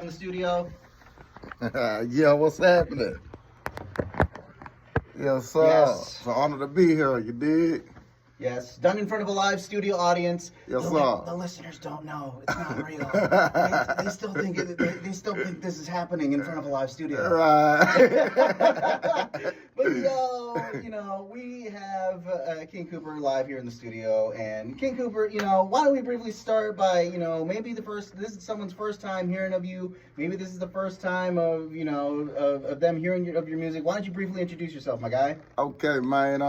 in the studio. Yeah, what's happening? Yes, sir. Yes. It's an honor to be here, you dig? Yes, done in front of a live studio audience. Yes, the, sir. The listeners don't know it's not real. they still think they still think this is happening in front of a live studio. Right. But we have King Cooper live here in the studio, and King Cooper, why don't we briefly start by, maybe this is someone's first time hearing of you. Maybe this is the first time of them hearing of your music. Why don't you briefly introduce yourself, my guy? Okay, man.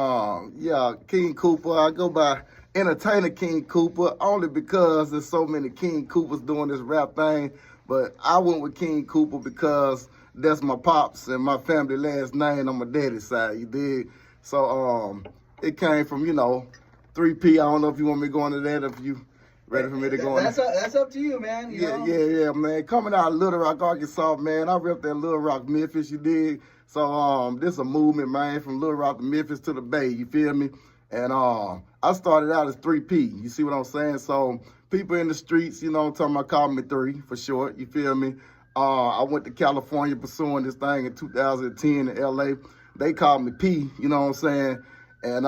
King Cooper. I go by EntertainerKingCooper only because there's so many King Coopers doing this rap thing. But I went with King Cooper because that's my pops and my family last name on my daddy's side, you dig? So it came from, 3P. I don't know if you want me to go into that, if you ready for me to go into that. That's up to you, man. Yeah, man. Coming out of Little Rock, Arkansas, man, I ripped that Little Rock, Memphis, you dig? So this a movement, man, from Little Rock to Memphis to the Bay, you feel me? And I started out as 3P, you see what I'm saying? So people in the streets, talking about calling me 3 for short, you feel me? I went to California pursuing this thing in 2010 in LA. They called me P, you know what I'm saying? And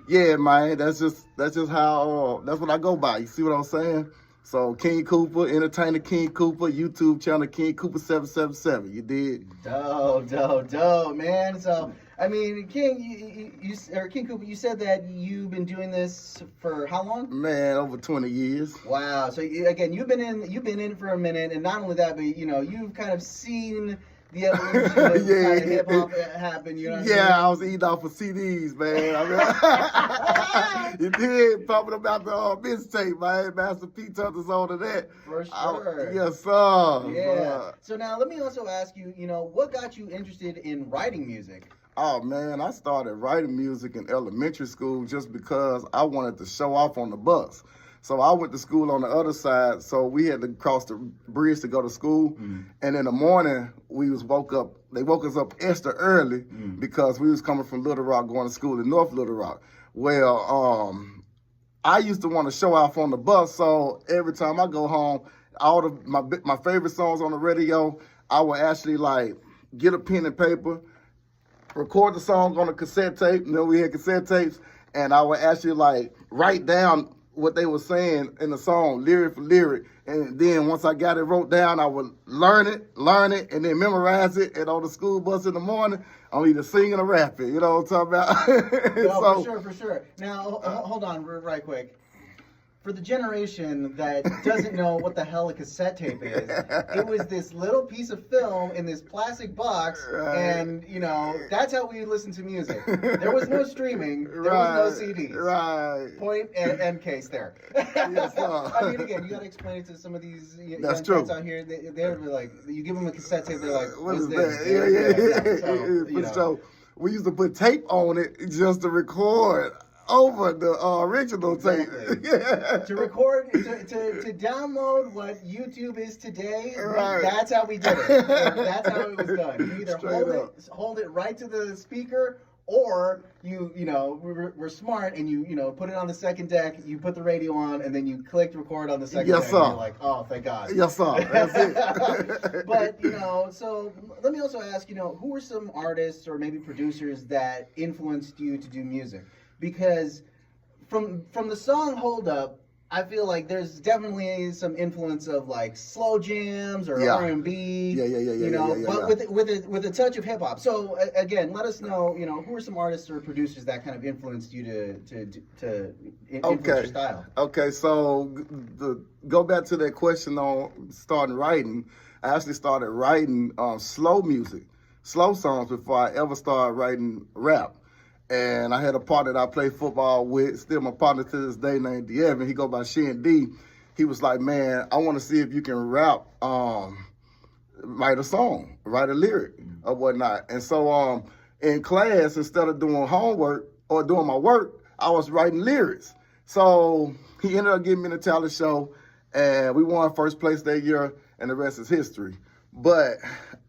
yeah, man, that's just how that's what I go by. You see what I'm saying? So King Cooper, Entertainer King Cooper, YouTube channel King Cooper 777. You did? Dope, man. So I mean, King Cooper, you said that you've been doing this for how long? Man, over 20 years. Wow. So again, you've been in for a minute, and not only that, but you've kind of seen the evolution of kind of hip hop happen. You know what I mean? I was eating off of CDs, man. You did pumping about the mixtape, man. Master P taught us all of that. For sure. Yes, sir. Yeah. So now let me also ask you, what got you interested in writing music? Oh, man, I started writing music in elementary school just because I wanted to show off on the bus. So I went to school on the other side, so we had to cross the bridge to go to school. And in the morning, they woke us up extra early because we was coming from Little Rock going to school in North Little Rock. Well, I used to want to show off on the bus, so every time I go home, all of my favorite songs on the radio, I would actually get a pen and paper, record the song on a cassette tape. We had cassette tapes, and I would actually write down what they were saying in the song, lyric for lyric. And then once I got it wrote down, I would learn it, and then memorize it. And on the school bus in the morning, I'm either singing or rapping. You know what I'm talking about? No, for sure. Now, hold on right quick. For the generation that doesn't know what the hell a cassette tape is, it was this little piece of film in this plastic box, and that's how we listened to music. There was no streaming, there was no CDs. Right. Point and case there. Yes, sir. I mean, again, you got to explain it to some of these young That's kids true. out here. They're like, you give them a cassette tape, they're like, what is this? that? So we used to put tape on it just to record over the original tape. To record, to download what YouTube is today, that's how we did it. That's how it was done. You either hold it right to the speaker, or we're smart and you put it on the second deck, you put the radio on, and then you click record on the second deck. Sir. And you're like, oh, thank God. Yes, sir. That's it. But, so let me also ask, who are some artists or maybe producers that influenced you to do music? Because from the song Hold Up, I feel like there's definitely some influence of slow jams or R&B. But with a touch of hip hop. So again, let us know, who are some artists or producers that kind of influenced you to influence your style. Okay, so go back to that question on starting writing. I actually started writing slow music, slow songs before I ever started writing rap. And I had a partner that I played football with, still my partner to this day, named D'Evan. He go by Shin D. He was like, man, I want to see if you can rap, write a song, write a lyric or whatnot. And so in class, instead of doing homework or doing my work, I was writing lyrics. So he ended up getting me in the talent show, and we won first place that year, and the rest is history. But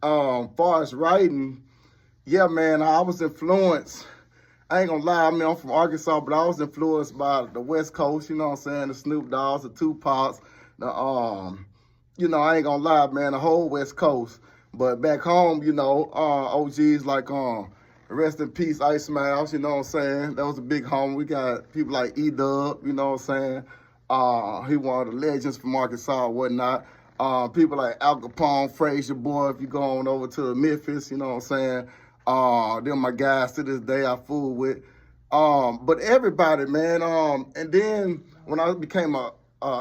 far as writing, yeah, man, I was influenced. I ain't gonna lie, I'm from Arkansas, but I was influenced by the West Coast, you know what I'm saying? The Snoop Dogg's, the Tupacs, you know, I ain't gonna lie, man, the whole West Coast. But back home, you know, OGs like rest in peace, Ice Miles, you know what I'm saying? That was a big home. We got people like E-Dub, you know what I'm saying? He one of the legends from Arkansas and whatnot. People like Al Capone, Frazier Boy, if you go on over to Memphis, you know what I'm saying? They're my guys to this day I fool with. But everybody, man. And then when I became a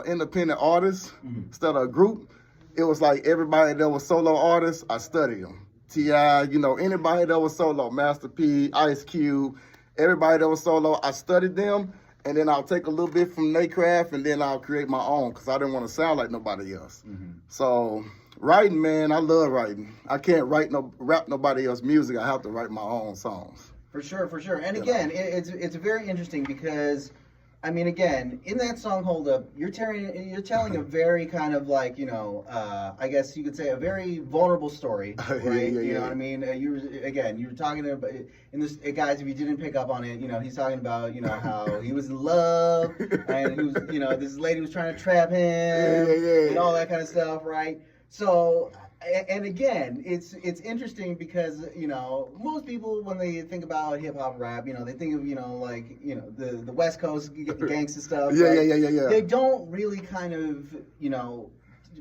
independent artist instead of a group, it was like everybody that was solo artists, I studied them. T.I., you know, anybody that was solo, Master P, Ice Cube, everybody that was solo, I studied them, and then I'll take a little bit from their craft, and then I'll create my own, because I didn't want to sound like nobody else. So writing, man, I love writing. I can't rap nobody else's music. I have to write my own songs. For sure, for sure. And again, it's very interesting because, I mean, again, in that song "Hold Up," you're telling a very kind of like, you know, I guess you could say a very vulnerable story, right? You know what I mean? You were talking about in this, guys. If you didn't pick up on it, you know, he's talking about, you know, how he was in love and he was, you know, this lady was trying to trap him and all that kind of stuff, right? So. And again, it's interesting because, you know, most people when they think about hip hop rap, you know, they think of, you know, like, you know, the West Coast gangsta stuff. Yeah. They don't really kind of, you know,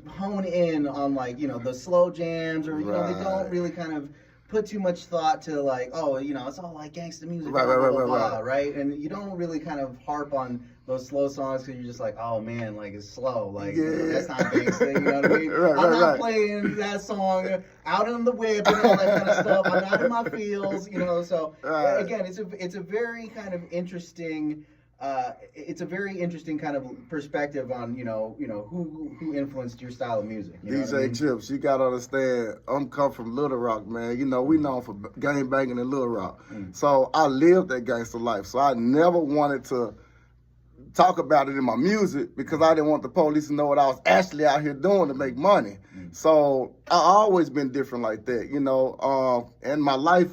hone in on like, you know, the slow jams or, you know, they don't really kind of put too much thought to like, oh, you know, it's all like gangsta music, right? And you don't really kind of harp on those slow songs because you're just like, oh man, like it's slow, like that's not gangsta, you know what I mean? I'm not playing that song out on the whip and all that kind of stuff. I'm not in my feels, you know. So again, it's a very kind of interesting. It's a very interesting kind of perspective on, you know who influenced your style of music. You know DJ Chips, you gotta understand, I'm come from Little Rock, man. You know, we known for gang banging in Little Rock. So I lived that gangster life. So I never wanted to talk about it in my music because I didn't want the police to know what I was actually out here doing to make money. So I always been different like that, you know. And my life,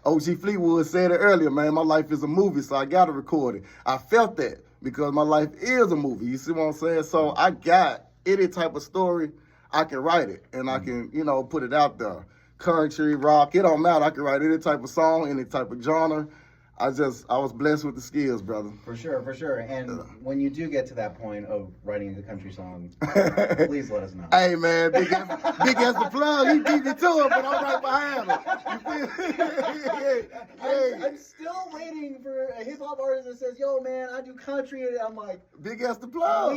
OG Fleetwood said it earlier, man, my life is a movie, so I got to record it. I felt that because my life is a movie, you see what I'm saying? So I got any type of story, I can write it, and I can, you know, put it out there. Country, rock, it don't matter. I can write any type of song, any type of genre. I was blessed with the skills, brother. For sure. And when you do get to that point of writing a country song, please let us know. Hey, man, big as the plug, he beat me to it, but I'm right behind him. I'm still waiting for a hip hop artist that says, "Yo, man, I do country," and I'm like, big as the plug.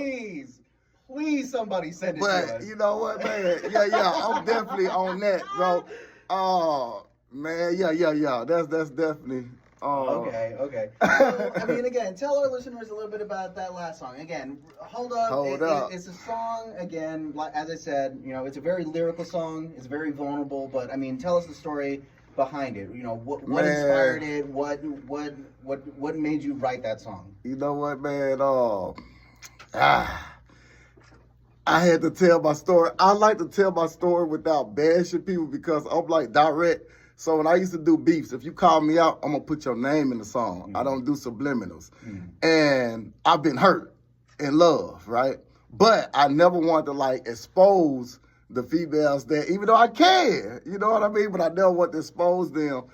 Please, somebody send it to us. But you know what, man? Yeah, I'm definitely on that, bro. Oh, man, yeah. That's definitely. Okay. So, I mean, again, tell our listeners a little bit about that last song. Again, Hold Up. It's a song, again, like, as I said, you know, it's a very lyrical song. It's very vulnerable, but, I mean, tell us the story behind it. You know, what inspired it? What made you write that song? You know what, man? I had to tell my story. I like to tell my story without bashing people because I'm, like, direct. So when I used to do beefs, if you call me out, I'm going to put your name in the song. I don't do subliminals. And I've been hurt in love, right? But I never wanted to, like, expose the females that, even though I can, you know what I mean? But I never want to expose them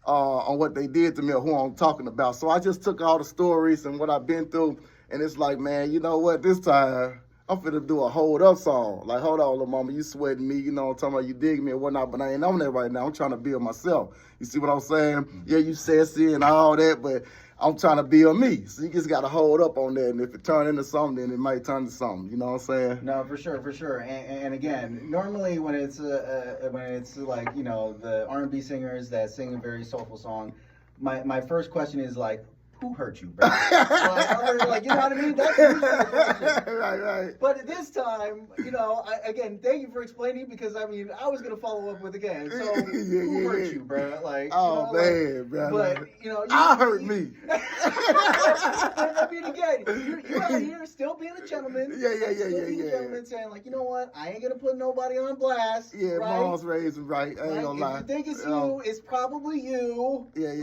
on what they did to me or who I'm talking about. So I just took all the stories and what I've been through, and it's like, man, you know what? This time, I'm finna do a Hold Up song. Like, hold on, little mama, you sweating me, you know what I'm talking about, you dig me and whatnot, but I ain't on that right now. I'm trying to build myself. You see what I'm saying? Yeah, you sassy and all that, but I'm trying to build me. So you just gotta hold up on that, and if it turn into something, then it might turn to something. You know what I'm saying? No, for sure. And again, normally when it's like, you know, the R&B singers that sing a very soulful song, my first question is like, who hurt you, bro? Like, you know what I mean? That's usually the question. Right. But this time, you know, again, thank you for explaining, because, I mean, I was going to follow up with, again, so who hurt you, bro? Like, oh, you know, man, like, bro. But, you know. I hurt me. I mean, again, you're out here still being a gentleman. Yeah. Gentleman saying, like, you know what? I ain't going to put nobody on blast. Yeah, right? mom's raised right. I ain't gonna lie. If you think it's you, it's probably you. Yeah.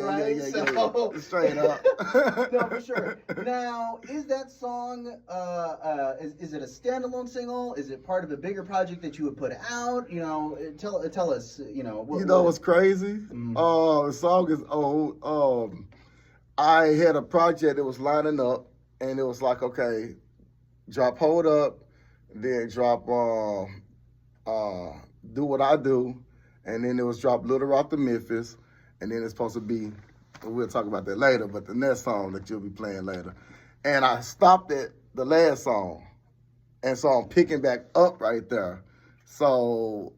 So, Straight up. No, for sure. Now, is that song is it a standalone single? Is it part of a bigger project that you would put out? You know, tell us. You know, What's crazy? The song is old. I had a project that was lining up, and it was like, okay, drop Hold Up, then drop Do What I Do, and then it was drop Little Rock to Memphis, and then it's supposed to be, we'll talk about that later, but the next song that you'll be playing later. And I stopped at the last song, and so I'm picking back up right there. So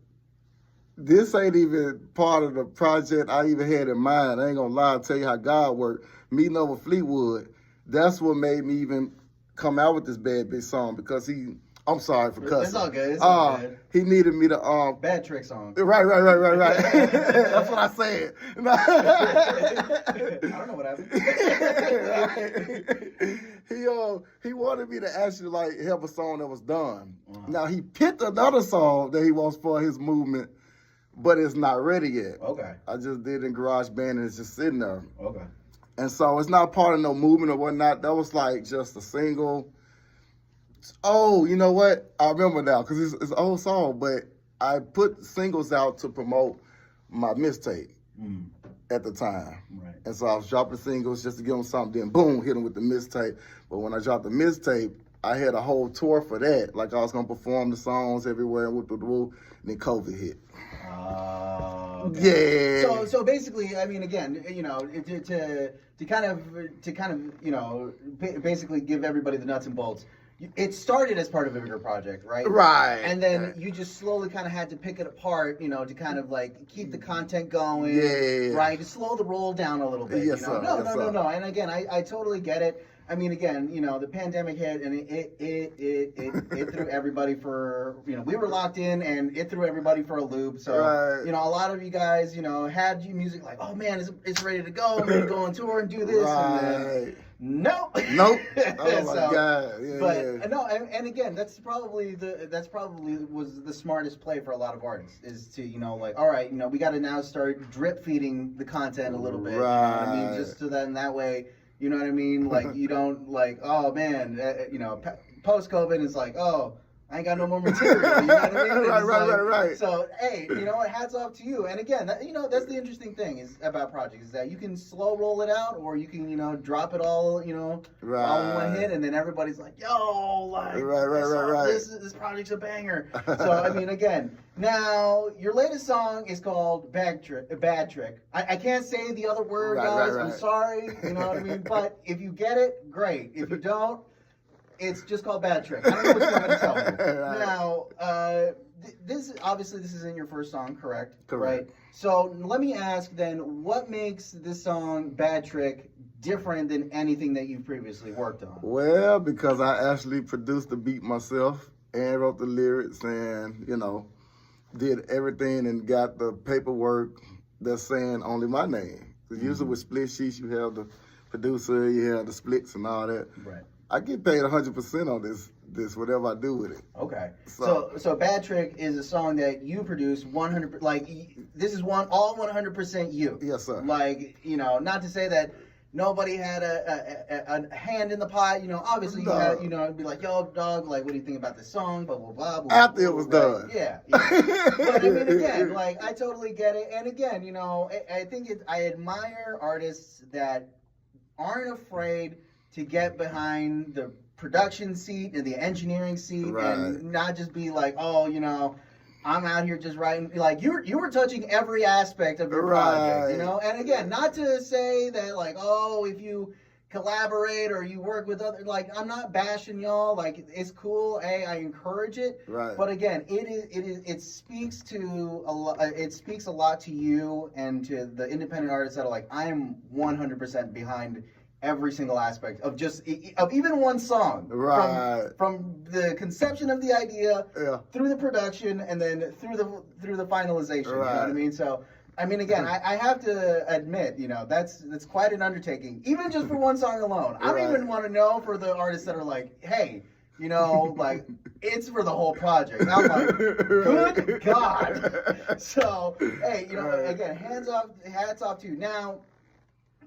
this ain't even part of the project I even had in mind. I ain't gonna lie, I'll tell you how God worked. Meeting over Fleetwood, that's what made me even come out with this Bad Bitch song, because I'm sorry for cussing. It's all good. It's all good. He needed me to Bad Trick song. Right. That's what I said. I don't know what happened. He wanted me to actually like help a song that was done. Now he picked another song that he wants for his movement, but it's not ready yet. Okay. I just did it in GarageBand and it's just sitting there. Okay. And so it's not part of no movement or whatnot. That was like just a single. Oh, you know what? I remember now because it's an old song, but I put singles out to promote my mixtape at the time. Right. And so I was dropping singles just to give them something, then boom, hit them with the mixtape. But when I dropped the mixtape, I had a whole tour for that. Like I was going to perform the songs everywhere and whoop, and then COVID hit. Okay. Yeah. So basically, I mean, again, you know, to kind of, you know, basically give everybody the nuts and bolts. It started as part of a bigger project, right? Right. And then you just slowly kind of had to pick it apart, you know, to kind of like keep the content going. Yeah. Right. To slow the roll down a little bit. Yes, you know? sir. No. And again, I totally get it. I mean, again, you know, the pandemic hit and it threw everybody for, you know, we were locked in and it threw everybody for a loop. So, right. you know, a lot of you guys, you know, had your music like, oh man, it's ready to go. I'm ready to go on tour and do this. Right. And then, nope. Oh my God. Yeah, but no, and again, that's probably was the smartest play for a lot of artists is to, you know, like, all right, you know, we got to now start drip feeding the content a little bit. Right. You know what I mean? Just so that in that way, you know what I mean? Like, you don't like, oh man, you know, post COVID is like, oh, I ain't got no more material. You know what I mean? Right. So, hey, you know what? Hats off to you. And again, you know, that's the interesting thing is about projects is that you can slow roll it out, or you can, you know, drop it all, you know, all in one hit, and then everybody's like, yo, like, this project's a banger. So, I mean, again, now your latest song is called Bad Trick. I can't say the other word, guys. I'm sorry. You know what I mean? But if you get it, great. If you don't, it's just called Bad Trick. I don't know what you want me to tell you. Right. Now, this isn't your first song, correct? Correct. Right? So let me ask then, what makes this song Bad Trick different than anything that you've previously worked on? Well, because I actually produced the beat myself and wrote the lyrics and, you know, did everything and got the paperwork that's saying only my name. Because usually with split sheets, you have the producer, you have the splits and all that. Right. I get paid 100% on this whatever I do with it. Okay. So Bad Trick is a song that you produce 100%. Like this is all 100% you. Yes, sir. Like, you know, not to say that nobody had a hand in the pot. You know, obviously you had, you know, it'd be like, yo, dog, like, what do you think about this song? Blah blah blah. blah After blah, it was right? done. Yeah. But I mean, again, like, I totally get it. And again, you know, I think I admire artists that aren't afraid to get behind the production seat and the engineering seat, and not just be like, oh, you know, I'm out here just writing. Like you were touching every aspect of your project, you know. And again, not to say that like, oh, if you collaborate or you work with other, like, I'm not bashing y'all. Like, it's cool. I encourage it. Right. But again, it speaks to a lot. It speaks a lot to you and to the independent artists that are like, I am 100% behind every single aspect of even one song, from the conception of the idea through the production and then through the finalization. You know what I mean? So I mean, again, I have to admit, you know, that's quite an undertaking, even just for one song alone. I don't even want to know for the artists that are like, hey, you know, like, it's for the whole project. I'm like, good God. So, hey, you know, again, hats off to you. Now,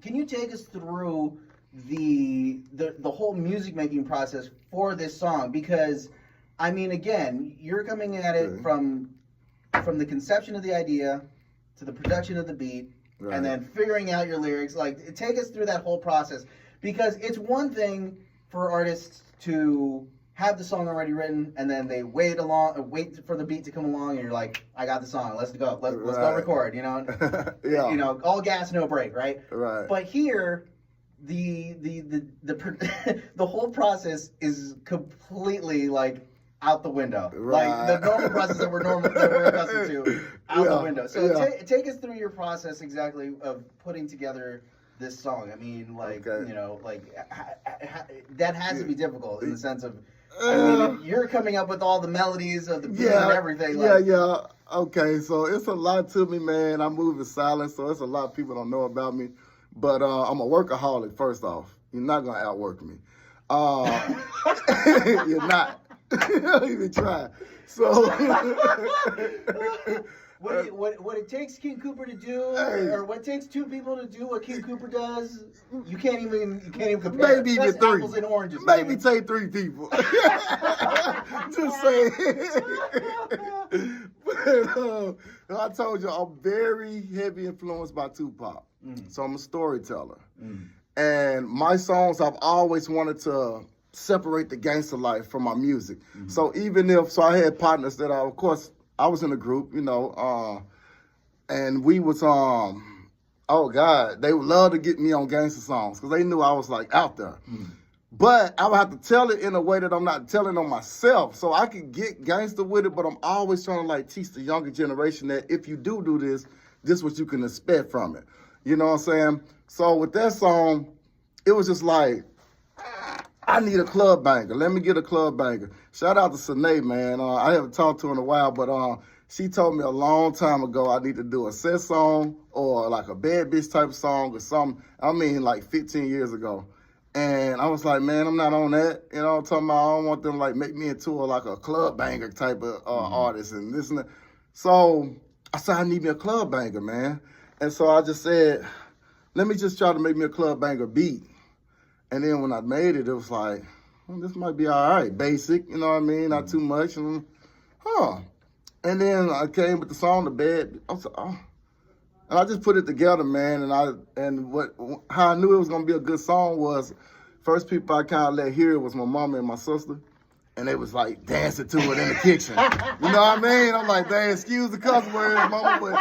can you take us through the whole music making process for this song? Because I mean, again, you're coming at it from the conception of the idea to the production of the beat, and then figuring out your lyrics. Like, take us through that whole process, because it's one thing for artists to have the song already written, and then they wait for the beat to come along, and you're like, I got the song, let's go, let's go record, you know, you know, all gas, no break, right? Right. But here, the the whole process is completely like out the window, like the normal process that we're accustomed to, out the window. So take us through your process exactly of putting together this song. I mean, like, you know, like that has to be difficult in the sense of, I mean, you're coming up with all the melodies of the beat and everything. Like, Okay, so it's a lot to me, man. I move in silence, so it's a lot of people don't know about me. But I'm a workaholic, first off. You're not going to outwork me. You're not. Don't even try. So... What it takes King Cooper to do, or what it takes two people to do what King Cooper does, you can't even compare. Maybe That's even three. Apples and oranges. Maybe take 3 people. Just saying. But I told you, I'm very heavy influenced by Tupac. So I'm a storyteller. And my songs, I've always wanted to separate the gangster life from my music. So even if, I had partners that of course, I was in a group, you know, and we was, oh God, they would love to get me on gangster songs because they knew I was like out there. But I would have to tell it in a way that I'm not telling on myself. So I could get gangster with it, but I'm always trying to like teach the younger generation that if you do this is what you can expect from it. You know what I'm saying? So with that song, it was just like, I need a club banger. Let me get a club banger. Shout out to Sine, man. I haven't talked to her in a while, but she told me a long time ago I need to do a set song or like a bad bitch type of song or something. I mean, like 15 years ago. And I was like, man, I'm not on that. You know, I'm talking about I don't want them to like make me into like a club banger type of artist and this and that. So I said, I need me a club banger, man. And so I just said, let me just try to make me a club banger beat. And then when I made it, it was like, well, this might be all right. Basic, you know what I mean? Not too much. And then I came with the song, The Bed. I was like, oh. And I just put it together, man. How I knew it was going to be a good song was, first people I kind of let hear it was my mama and my sister. And they was like dancing to it in the kitchen. You know what I mean? I'm like, dang, excuse the cuss words, mama, but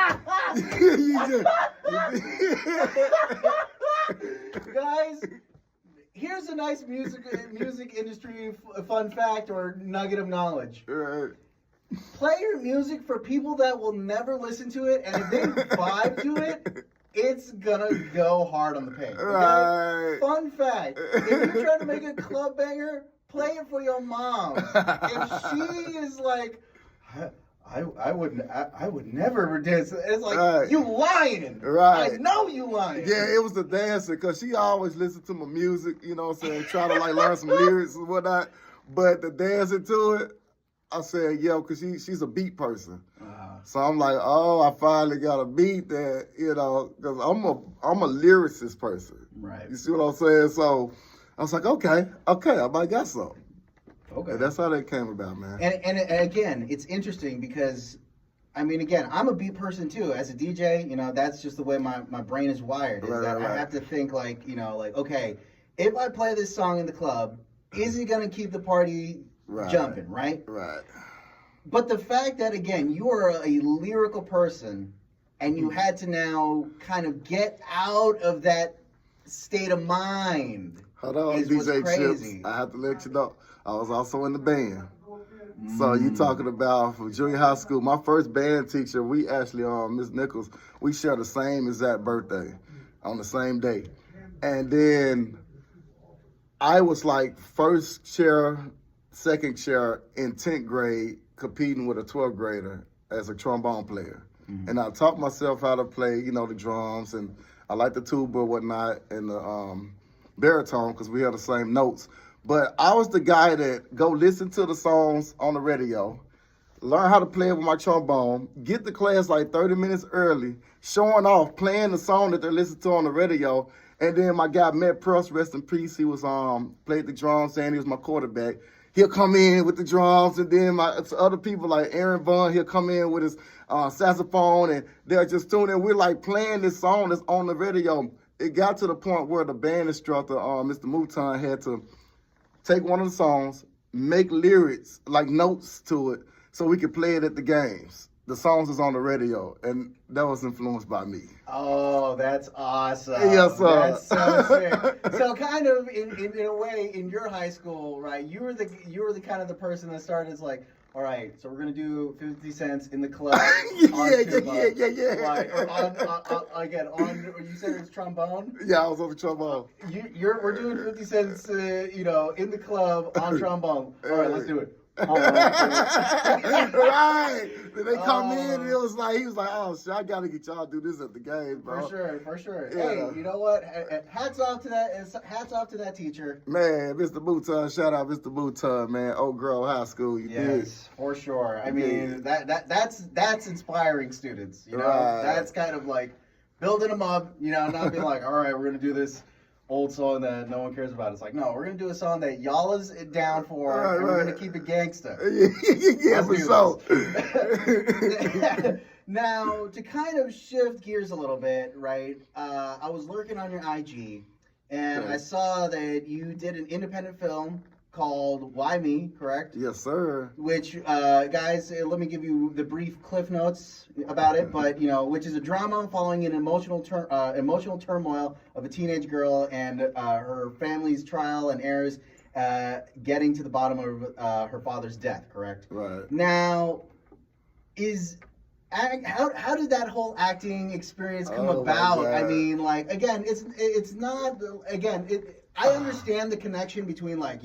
Guys, here's a nice music industry fun fact or nugget of knowledge. Play your music for people that will never listen to it, and if they vibe to it, it's gonna go hard on the paint. Okay? Fun fact: if you're trying to make a club banger, play it for your mom. If she is like, I would never dance. It's like, you lying. I know you lying. Yeah, it was the dancing, because she always listened to my music, you know what I'm saying, try to like learn some lyrics and whatnot. But the dancing to it, I said, yo, because she's a beat person. So I'm like, oh, I finally got a beat that, you know, because I'm a lyricist person. Right. You see what I'm saying? So I was like, okay, I might got something. Okay. And that's how that came about, man. And again, it's interesting because, I mean, again, I'm a beat person too. As a DJ, you know, that's just the way my brain is wired. I have to think like, you know, like, okay, if I play this song in the club, is it going to keep the party jumping, right? Right. But the fact that, again, you are a lyrical person and you had to now kind of get out of that state of mind. Hold on, DJ Chips. I have to let you know. I was also in the band. So you talking about from junior high school. My first band teacher, we actually, Miss Nichols, we share the same exact birthday on the same day. And then I was like first chair, second chair in 10th grade competing with a 12th grader as a trombone player. And I taught myself how to play, you know, the drums, and I like the tuba and whatnot, and the baritone, because we had the same notes. But I was the guy that go listen to the songs on the radio, learn how to play it with my trombone, get to class like 30 minutes early, showing off, playing the song that they listen to on the radio. And then my guy, Matt Pruss, rest in peace, he was played the drums, saying he was my quarterback. He'll come in with the drums, and then my other people like Aaron Vaughn, he'll come in with his saxophone, and they'll just tune in. We're like playing this song that's on the radio. It got to the point where the band instructor, Mr. Mouton, had to take one of the songs, make lyrics, like notes to it, so we could play it at the games. The songs is on the radio, and that was influenced by me. Oh, that's awesome. Yes, sir. That's so sick. So kind of in a way, in your high school, right, you were the kind of the person that started as like, all right, so we're going to do 50 cents in the club. Yeah. Right, or on, you said it was trombone? Yeah, I was on the trombone. We're doing 50 cents, in the club on trombone. All right, let's do it. Right. Then they come in and he was like, oh shit, I gotta get y'all to do this at the game, bro. For sure. Yeah. Hey, you know what? Hats off to that teacher. Man, Mr. Mouton, shout out Mr. Mouton, man. Oak Grove High School, you did. Yes, for sure. I mean, that's inspiring students. You know, Right. That's kind of like building them up. You know, not being like, all right, we're gonna do this old song that no one cares about. It's like, no, we're gonna do a song that y'all is down for, Right, and we're right. gonna keep it gangsta. Yeah, for sure. Now, to kind of shift gears a little bit, right? I was lurking on your IG, and Okay. I saw that you did an independent film called Why Me, correct? Yes, sir. Which, guys, let me give you the brief cliff notes about it. But which is a drama following an emotional turmoil of a teenage girl and her family's trial and errors, getting to the bottom of her father's death. Correct. Right. Now, how did that whole acting experience come Oh, my about? God. I mean, like, again, it's not, again, I understand the connection between like,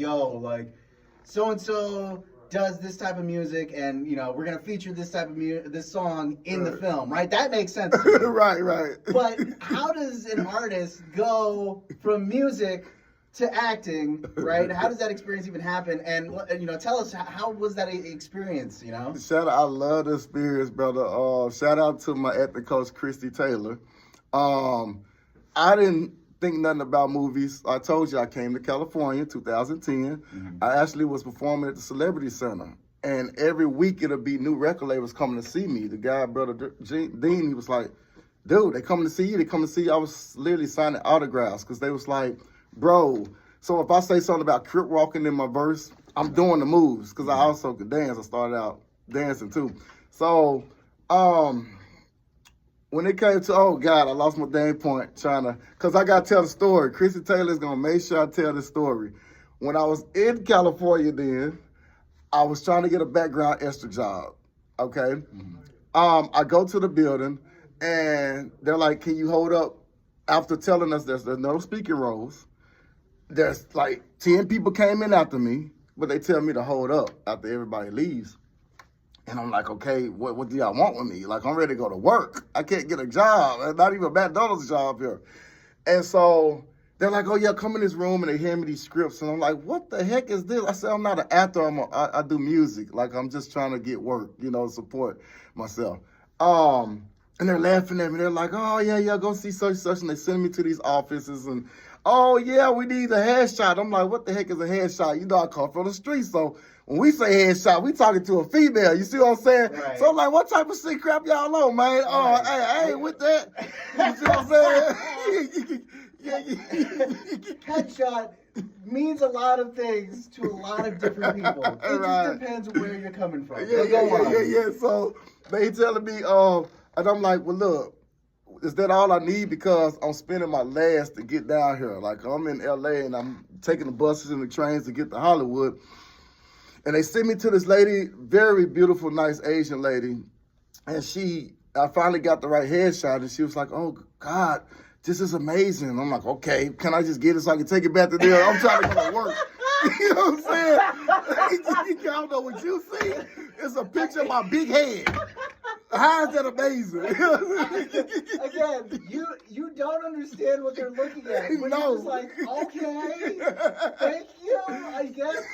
so and so does this type of music, and we're gonna feature this type of this song in the film, right? That makes sense to me. Right. But how does an artist go from music to acting, right? How does that experience even happen? And tell us, how was that experience? Shout out, I love the experience, brother. Shout out to my acting coach, Christy Taylor. I didn't think nothing about movies. I told you I came to California 2010. Mm-hmm. I actually was performing at the Celebrity Center. And every week it'll be new record labels coming to see me. The guy, brother Dean, he was like, dude, they coming to see you. They coming to see you. I was literally signing autographs because they was like, bro, so if I say something about crip walking in my verse, I'm doing the moves because I also could dance. I started out dancing too. So, when it came to, oh God, I lost my dang point because I got to tell the story. Chrissy Taylor's going to make sure I tell the story. When I was in California then, I was trying to get a background extra job, okay? Mm-hmm. I go to the building, and they're like, can you hold up? After telling us there's no speaking roles, there's like 10 people came in after me, but they tell me to hold up after everybody leaves. And I'm like, okay, what do y'all want with me? Like, I'm ready to go to work. I can't get a job. Not even a McDonald's job here. And so they're like, oh, yeah, come in this room. And they hand me these scripts. And I'm like, what the heck is this? I said, I'm not an actor. I do music. Like, I'm just trying to get work, support myself. And they're laughing at me. They're like, oh, yeah, go see such and such. And they send me to these offices. And, oh, yeah, we need a headshot. I'm like, what the heck is a headshot? I come from the street, so when we say headshot, we talking to a female. You see what I'm saying? Right. So I'm like, what type of shit crap y'all on, man? Oh, Right. hey, I ain't with that. You see what I'm saying? Headshot means a lot of things to a lot of different people. It Right. just depends where you're coming from. Yeah. So they telling me, and I'm like, well, look, is that all I need? Because I'm spending my last to get down here. Like, I'm in LA and I'm taking the buses and the trains to get to Hollywood. And they sent me to this lady, very beautiful, nice Asian lady. And I finally got the right headshot. And she was like, oh, God, this is amazing. And I'm like, okay, can I just get it so I can take it back to there? I'm trying to go to work. You know what I'm saying? I don't know what you see. It's a picture of my big head. How is that amazing? Again, you don't understand what they're looking at. But No. you're just like, okay, thank you, I guess.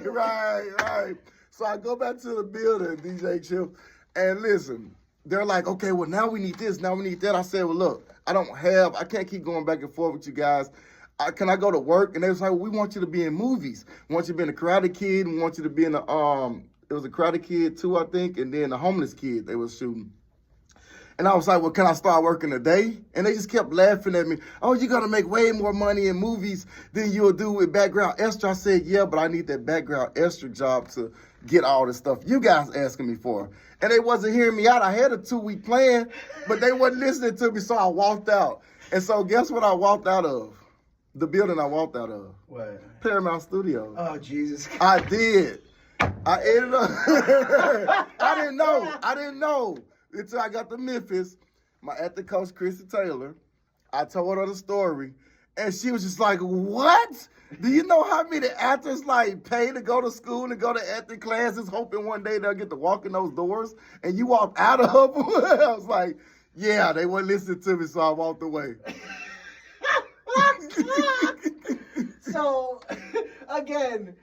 Right. So I go back to the building, DJ Chip, and listen, they're like, okay, well, now we need this, now we need that. I said, well, look, I can't keep going back and forth with you guys. Can I go to work? And they was like, well, we want you to be in movies. We want you to be in the Karate Kid. We want you to be in the, it was a Karate Kid 2, I think, and then the Homeless Kid they was shooting. And I was like, well, can I start working today? And they just kept laughing at me. Oh, you're going to make way more money in movies than you'll do with background extra. I said, yeah, but I need that background extra job to get all the stuff you guys asking me for. And they wasn't hearing me out. I had a 2-week plan, but they wasn't listening to me, so I walked out. And so guess what I walked out of? The building I walked out of. What? Paramount Studios. Oh, Jesus. I did. I ended up. I didn't know until I got to Memphis. My acting coach, Chrissy Taylor, I told her the story, and she was just like, "What? Do you know how many actors like pay to go to school and go to acting classes, hoping one day they'll get to walk in those doors, and you walk out of them?" I was like, "Yeah, they weren't listening to me, so I walked away." So, again,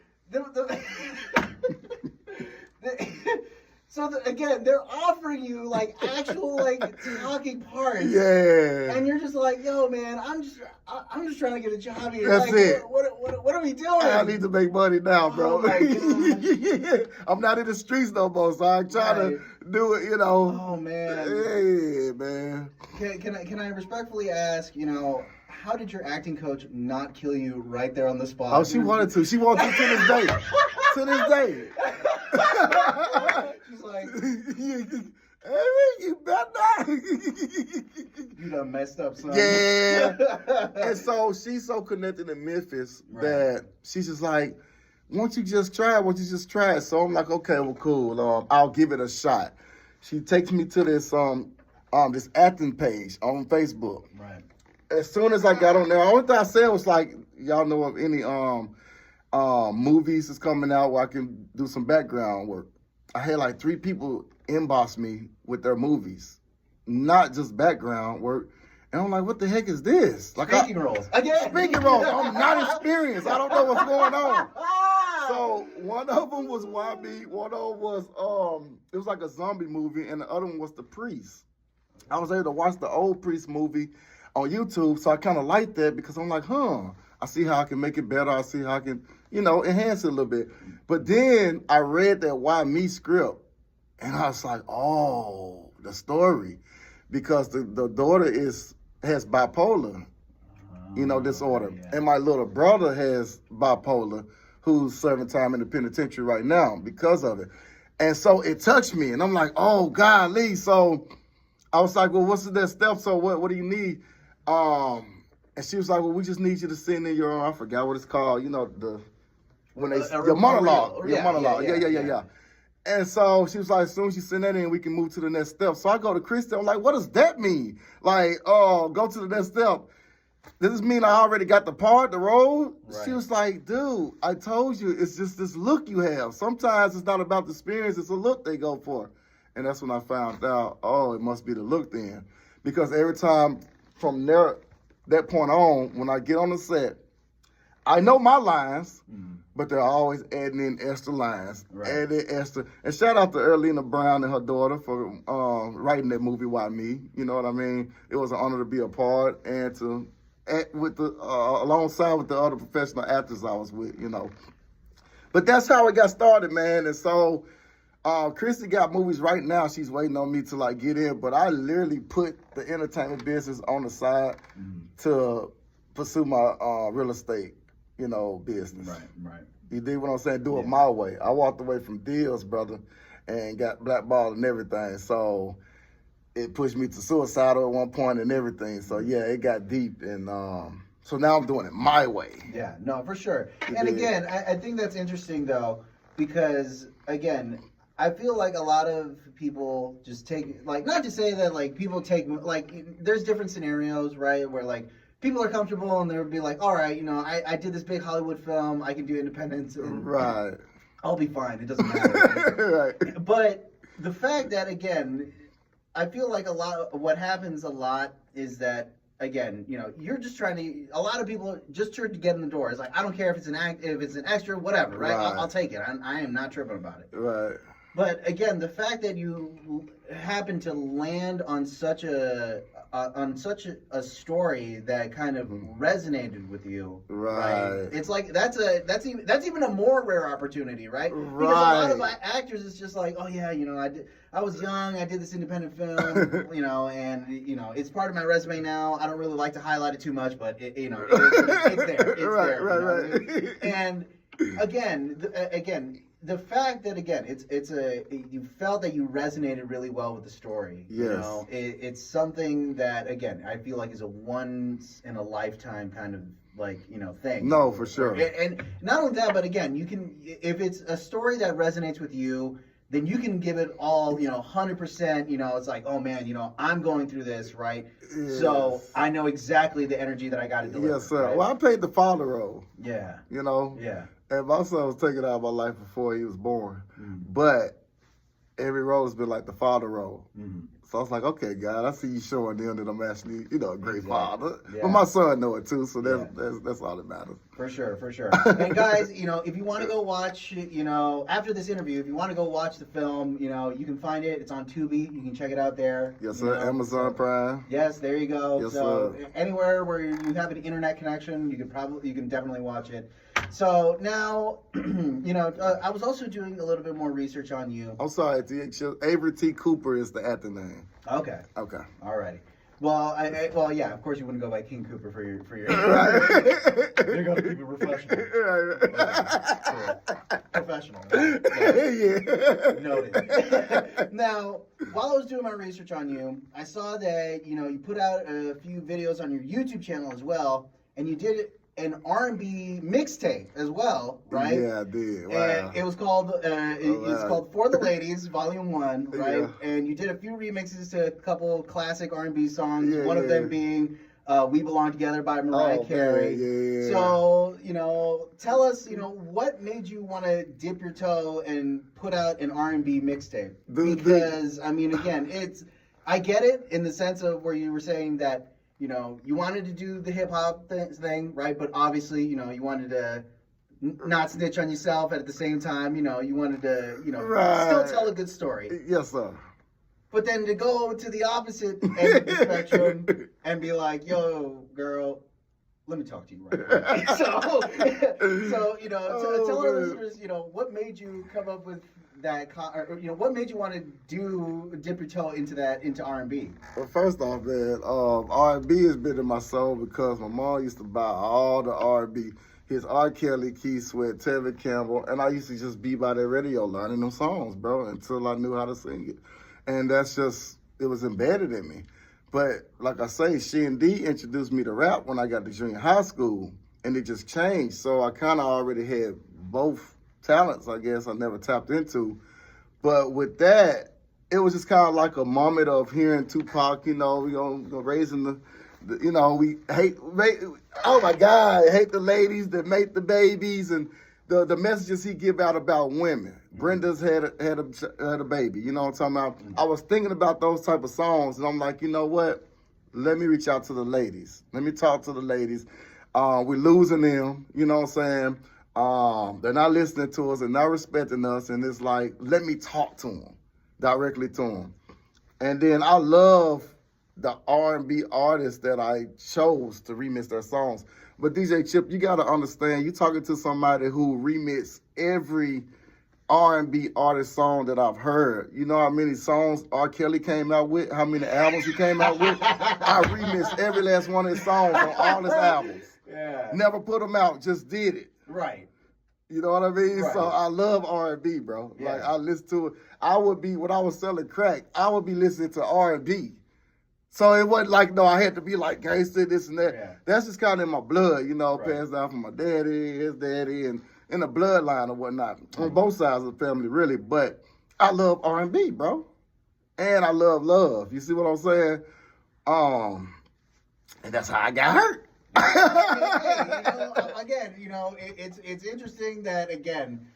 again, they're offering you like actual like talking parts. Yeah. And you're just like, yo, man, I'm just trying to get a job here. That's like, it. What are we doing? I need to make money now, bro. Oh my gosh. I'm not in the streets no more, so I'm trying to do it, you know. Oh man. Hey, man. Can I respectfully ask, how did your acting coach not kill you right there on the spot? Oh, she wanted to. She wants to this day. To this day. She's like, hey, you better not. you done messed up, son. Yeah. And so she's so connected in Memphis that she's just like, won't you just try it? Won't you just try it? So I'm like, okay, well, cool. I'll give it a shot. She takes me to this this acting page on Facebook. Right. As soon as I got on there, the only thing I said was like, y'all know of any movies that's coming out where I can do some background work. I had like 3 people inbox me with their movies, not just background work. And I'm like, what the heck is this? Like Speaking roles. Again. Speaking roles. I'm not experienced. I don't know what's going on. So one of them was YB. One of them was it was like a zombie movie, and the other one was The Priest. I was able to watch the old Priest movie on YouTube, so I kind of liked that because I'm like, I see how I can make it better. I see how I can, enhance it a little bit. But then I read that Why Me script, and I was like, oh, the story. Because the daughter has bipolar, disorder. Yeah. And my little brother has bipolar, who's serving time in the penitentiary right now because of it. And so it touched me, and I'm like, oh, golly. So I was like, well, what's the next step? So what do you need? And she was like, well, we just need you to send in your, I forgot what it's called, your monologue. Your monologue. Yeah. And so she was like, as soon as you send that in, we can move to the next step. So I go to Kristen. I'm like, what does that mean? Like, go to the next step. Does this mean I already got the part, the role? Right. She was like, dude, I told you, it's just this look you have. Sometimes it's not about the experience, it's a look they go for. And that's when I found out, it must be the look then. Because every time from that point on, when I get on the set, I know my lines, but they're always adding in extra lines. Right. Adding extra. And shout out to Erlina Brown and her daughter for writing that movie, Why Me? You know what I mean? It was an honor to be a part and to act with alongside with the other professional actors I was with, But that's how it got started, man. And so Christy got movies right now. She's waiting on me to get in, but I literally put the entertainment business on the side to pursue my real estate, business. Right. You dig what I'm saying? Do it my way. I walked away from deals, brother, and got blackballed and everything. So it pushed me to suicidal at one point and everything. So yeah, it got deep, and so now I'm doing it my way. Yeah, no, for sure. And again, I think that's interesting though, because again, I feel like a lot of people just take, not to say that, people take, there's different scenarios, right, where, people are comfortable and they'll be like, all right, I did this big Hollywood film, I can do independence, and right. I'll be fine, it doesn't matter. Right. But the fact that, again, I feel like what happens a lot is that again, you're just trying to. A lot of people just trying to get in the door. It's like I don't care if it's an extra, whatever, right? I'll take it. I am not tripping about it. Right. But again, the fact that you happen to land on such a story that kind of resonated with you, right? It's like that's even a more rare opportunity, right? Because a lot of actors, it's just like, oh yeah, I was young, I did this independent film, and it's part of my resume now. I don't really like to highlight it too much, but it's there. It's right. And again. The fact that you felt that you resonated really well with the story. Yes. It's something that again I feel like is a once in a lifetime kind of thing. No, for sure. And not only that, but again, you can, if it's a story that resonates with you, then you can give it all 100%. It's like, oh man, I'm going through this, right? Yes. So I know exactly the energy that I got to deliver. Yes, sir. Right? Well, I played the father role. Yeah. Yeah. And my son was taken out of my life before he was born. But every role has been like the father role. So I was like, okay, God, I see you showing them that I'm actually, a great father. Yeah. But my son know it too, so that's all that matters. For sure. And guys, if you want to go watch, after this interview, if you want to go watch the film, you can find it. It's on Tubi. You can check it out there. Yes, sir. Amazon Prime. Yes, there you go. Yes, so sir. Anywhere where you have an internet connection, you can definitely watch it. So now, I was also doing a little bit more research on you. I'm sorry, Avery T. Cooper is the actor name. Okay. Alrighty. Well, yeah. Of course, you wouldn't go by King Cooper for your. Right. You're gonna keep it professional. Right. Professional. Yeah. Noted. Now, while I was doing my research on you, I saw that you put out a few videos on your YouTube channel as well, and you did an R&B mixtape as well, right? Yeah, I did. Wow. And it was called it's called For the Ladies, Volume 1, right? Yeah. And you did a few remixes to a couple classic R&B songs. One of them being We Belong Together by Mariah Carey. Man, yeah. So, tell us, what made you want to dip your toe and put out an R&B mixtape? Because again, I get it in the sense of where you were saying that you wanted to do the hip hop thing, right? But obviously, you wanted to not snitch on yourself at the same time. You wanted to, still tell a good story. Yes, sir. But then to go to the opposite end of the spectrum and be like, yo, girl, let me talk to you right now. So tell our listeners, what made you come up with that, what made you want to dip your toe into R&B? Well, first off, man, R&B has been in my soul because my mom used to buy all the R&B. His R. Kelly, Keith Sweat, Tevin Campbell, and I used to just be by the radio learning them songs, bro, until I knew how to sing it. And it was embedded in me. But like I say, she and D introduced me to rap when I got to junior high school, and it just changed. So I kind of already had both talents, I guess, I never tapped into. But with that, it was just kind of like a moment of hearing Tupac, raising we hate, oh my God, hate the ladies that make the babies, and the messages he give out about women. Brenda's had a baby, you know what I'm talking about? I was thinking about those type of songs, and I'm like, you know what? Let me reach out to the ladies. Let me talk to the ladies. We're losing them, you know what I'm saying? They're not listening to us, they're not respecting us, and it's like, let me talk to them, directly to them. And then I love the R&B artists that I chose to remix their songs. But DJ Chip, you got to understand, you're talking to somebody who remixed every R&B artist song that I've heard. You know how many songs R. Kelly came out with, how many albums he came out with? I remixed every last one of his songs on all his albums. Yeah. Never put them out, just did it. Right. You know what I mean? Right. So I love R&B, bro. Yeah. Like, I listen to it. When I was selling crack, I would be listening to R&B. So it wasn't like, no, I had to be like gangster, this and that. Yeah. That's just kind of in my blood, Right. passed down from my daddy, his daddy, and in the bloodline or whatnot. On both sides of the family, really. But I love R&B, bro. And I love love. You see what I'm saying? And that's how I got hurt. Again, it's interesting that, again,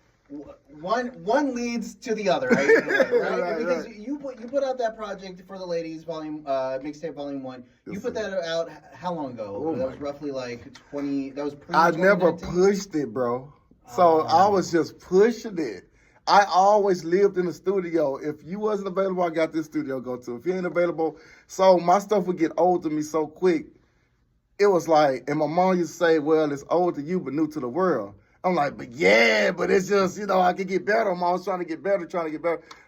one leads to the other, right? In a way, right? Right, Because right. you put out that project for the ladies, mixtape volume 1. You Yes, put sir. that out how long ago? Oh, that my was roughly like 20. That was pre. I never 2019? pushed it, bro. So I was just pushing it. I always lived in the studio. If you wasn't available, I got this studio to go to. If you ain't available, so my stuff would get old to me so quick. It was like, and my mom used to say, well, it's old to you, but new to the world. I'm like, but yeah, but it's just, I can get better. I'm always trying to get better.